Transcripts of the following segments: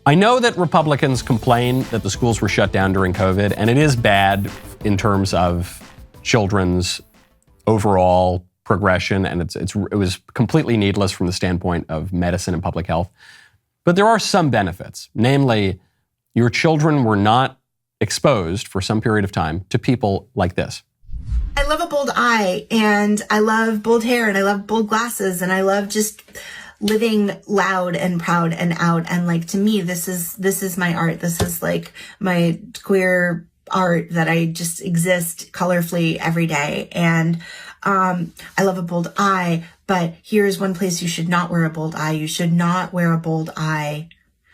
I know that Republicans complain that the schools were shut down during COVID, and it is bad in terms of children's overall progression, and it was completely needless from the standpoint of medicine and public health. But there are some benefits. Namely, your children were not exposed for some period of time to people like this. I love a bold eye, and I love bold hair, and I love bold glasses, and I love just living loud and proud and out. And like, to me, this is my art. This is like my queer art that I just exist colorfully every day. And I love a bold eye, but here's one place you should not wear a bold eye. You should not wear a bold eye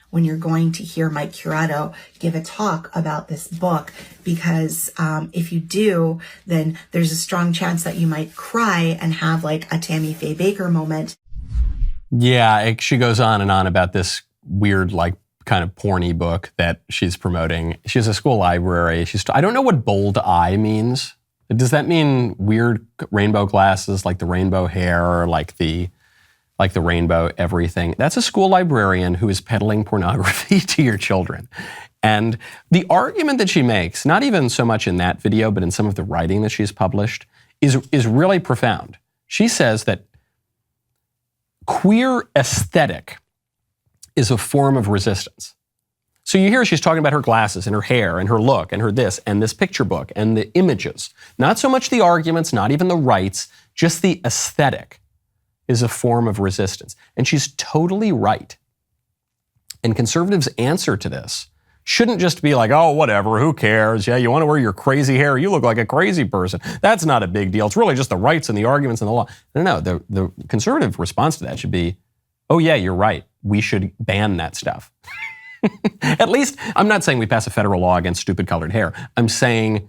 when you're going to hear Mike Curato give a talk about this book, because if you do, then there's a strong chance that you might cry and have like a Tammy Faye Baker moment. Yeah, she goes on and on about this weird, like, kind of porny book that she's promoting. She's a school library. I don't know what bold eye means. Does that mean weird rainbow glasses, like the rainbow hair, or like the rainbow everything? That's a school librarian who is peddling pornography to your children. And the argument that she makes, not even so much in that video, but in some of the writing that she's published, is really profound. She says that queer aesthetic is a form of resistance. So you hear she's talking about her glasses and her hair and her look and her this and this picture book and the images. Not so much the arguments, not even the rights, just the aesthetic is a form of resistance. And she's totally right. And conservatives' answer to this shouldn't just be like, oh, whatever, who cares? Yeah, you want to wear your crazy hair? You look like a crazy person. That's not a big deal. It's really just the rights and the arguments and the law. No, the conservative response to that should be, oh yeah, you're right. We should ban that stuff. At least, I'm not saying we pass a federal law against stupid colored hair. I'm saying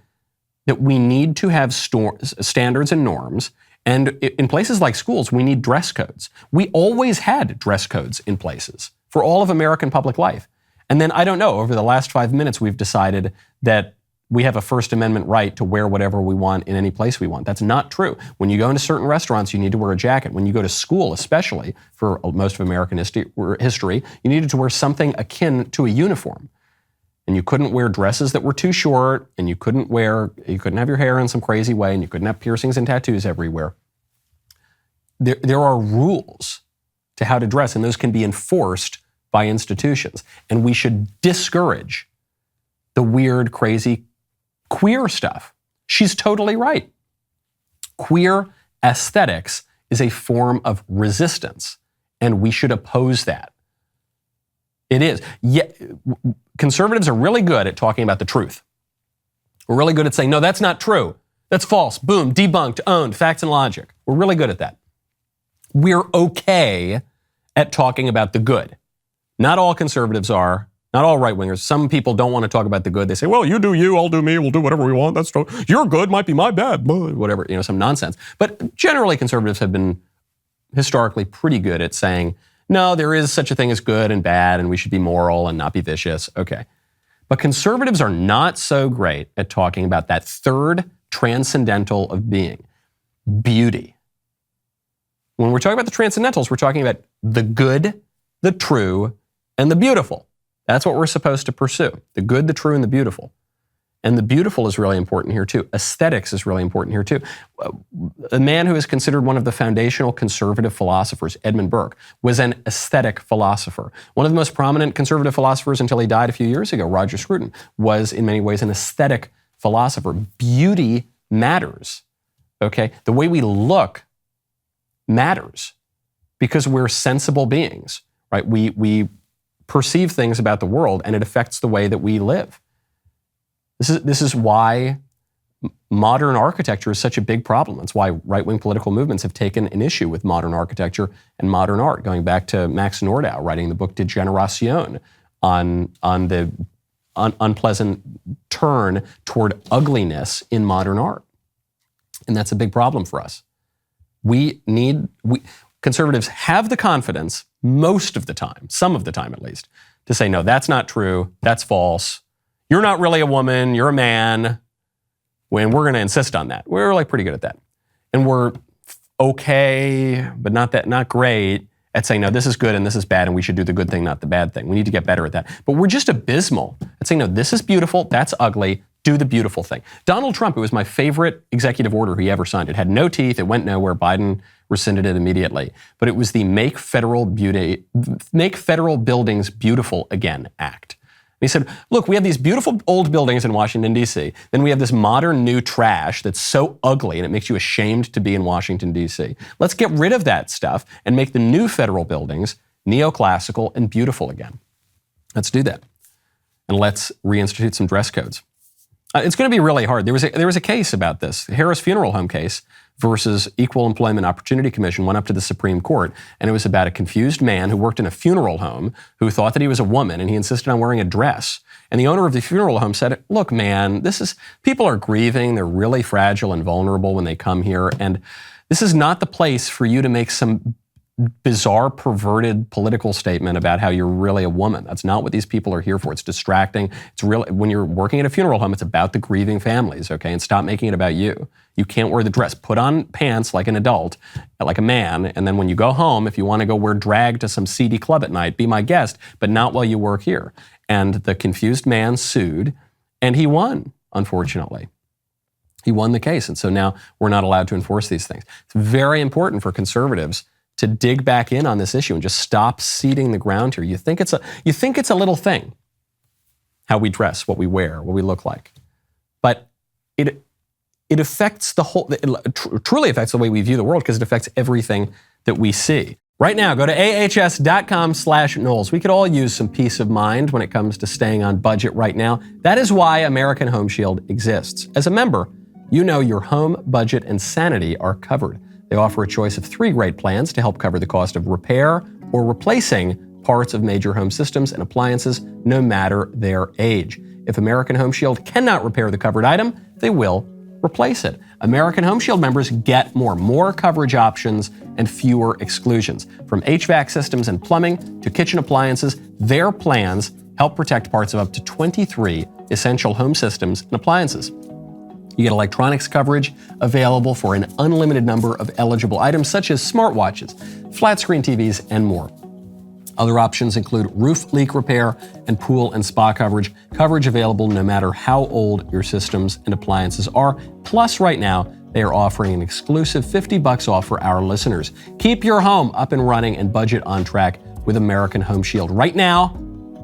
that we need to have standards and norms. And in places like schools, we need dress codes. We always had dress codes in places for all of American public life. And then, I don't know, over the last 5 minutes, we've decided that we have a First Amendment right to wear whatever we want in any place we want. That's not true. When you go into certain restaurants, you need to wear a jacket. When you go to school, especially for most of American history, you needed to wear something akin to a uniform. And you couldn't wear dresses that were too short, and you couldn't have your hair in some crazy way, and you couldn't have piercings and tattoos everywhere. There are rules to how to dress, and those can be enforced by institutions. And we should discourage the weird, crazy, queer stuff. She's totally right. Queer aesthetics is a form of resistance, and we should oppose that. It is. Conservatives are really good at talking about the truth. We're really good at saying, no, that's not true. That's false. Boom, debunked, owned, facts and logic. We're really good at that. We're okay at talking about the good. Not all conservatives are. Not all right-wingers. Some people don't want to talk about the good. They say, well, you do you, I'll do me, we'll do whatever we want. That's true. Your good might be my bad, whatever, some nonsense. But generally, conservatives have been historically pretty good at saying, no, there is such a thing as good and bad, and we should be moral and not be vicious. Okay. But conservatives are not so great at talking about that third transcendental of being, beauty. When we're talking about the transcendentals, we're talking about the good, the true, and the beautiful. That's what we're supposed to pursue. The good, the true, and the beautiful. And the beautiful is really important here too. Aesthetics is really important here too. A man who is considered one of the foundational conservative philosophers, Edmund Burke, was an aesthetic philosopher. One of the most prominent conservative philosophers until he died a few years ago, Roger Scruton, was in many ways an aesthetic philosopher. Beauty matters, okay? The way we look matters because we're sensible beings, right? We perceive things about the world and it affects the way that we live. This is why modern architecture is such a big problem. It's why right-wing political movements have taken an issue with modern architecture and modern art, going back to Max Nordau writing the book De Generation on the unpleasant turn toward ugliness in modern art. And that's a big problem for us. Conservatives have the confidence most of the time, some of the time at least, to say, no, that's not true, that's false. You're not really a woman, you're a man. When we're going to insist on that. We're like pretty good at that. And we're okay, but not great at saying, no, this is good and this is bad and we should do the good thing, not the bad thing. We need to get better at that. But we're just abysmal at saying, no, this is beautiful, that's ugly, do the beautiful thing. Donald Trump, it was my favorite executive order he ever signed. It had no teeth, it went nowhere. Biden rescinded it immediately. But it was the Make Federal Buildings Beautiful Again Act. He said, look, we have these beautiful old buildings in Washington, D.C. Then we have this modern new trash that's so ugly and it makes you ashamed to be in Washington, D.C. Let's get rid of that stuff and make the new federal buildings neoclassical and beautiful again. Let's do that. And let's reinstitute some dress codes. It's going to be really hard. There was a case about this, the Harris Funeral Home case versus Equal Employment Opportunity Commission went up to the Supreme Court, and it was about a confused man who worked in a funeral home who thought that he was a woman, and he insisted on wearing a dress. And the owner of the funeral home said, look, man, people are grieving. They're really fragile and vulnerable when they come here, and this is not the place for you to make some bizarre, perverted political statement about how you're really a woman. That's not what these people are here for. It's distracting. It's really, when you're working at a funeral home, it's about the grieving families, okay? And stop making it about you. You can't wear the dress. Put on pants like an adult, like a man, and then when you go home, if you want to go wear drag to some seedy club at night, be my guest, but not while you work here. And the confused man sued, and he won, unfortunately. He won the case, and so now we're not allowed to enforce these things. It's very important for conservatives to dig back in on this issue and just stop ceding the ground here. You think it's a little thing, how we dress, what we wear, what we look like. But it affects it truly affects the way we view the world because it affects everything that we see. Right now, go to ahs.com/Knowles. We could all use some peace of mind when it comes to staying on budget right now. That is why American Home Shield exists. As a member, you know your home, budget, and sanity are covered. They offer a choice of 3 great plans to help cover the cost of repair or replacing parts of major home systems and appliances, no matter their age. If American Home Shield cannot repair the covered item, they will replace it. American Home Shield members get more coverage options and fewer exclusions. From HVAC systems and plumbing to kitchen appliances, their plans help protect parts of up to 23 essential home systems and appliances. You get electronics coverage available for an unlimited number of eligible items such as smartwatches, flat screen TVs, and more. Other options include roof leak repair and pool and spa coverage. Coverage available no matter how old your systems and appliances are. Plus, right now, they are offering an exclusive $50 off for our listeners. Keep your home up and running and budget on track with American Home Shield. Right now,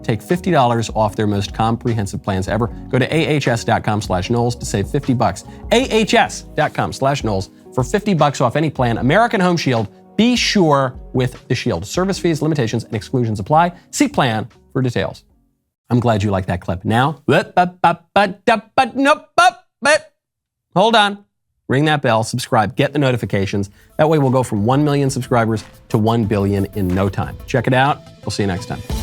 take $50 off their most comprehensive plans ever. Go to ahs.com/Knowles to save $50. ahs.com/Knowles for $50 off any plan. American Home Shield. Be sure with the Shield. Service fees, limitations, and exclusions apply. See plan for details. I'm glad you like that clip. Now, hold on. Ring that bell, subscribe, get the notifications. That way we'll go from 1 million subscribers to 1 billion in no time. Check it out. We'll see you next time.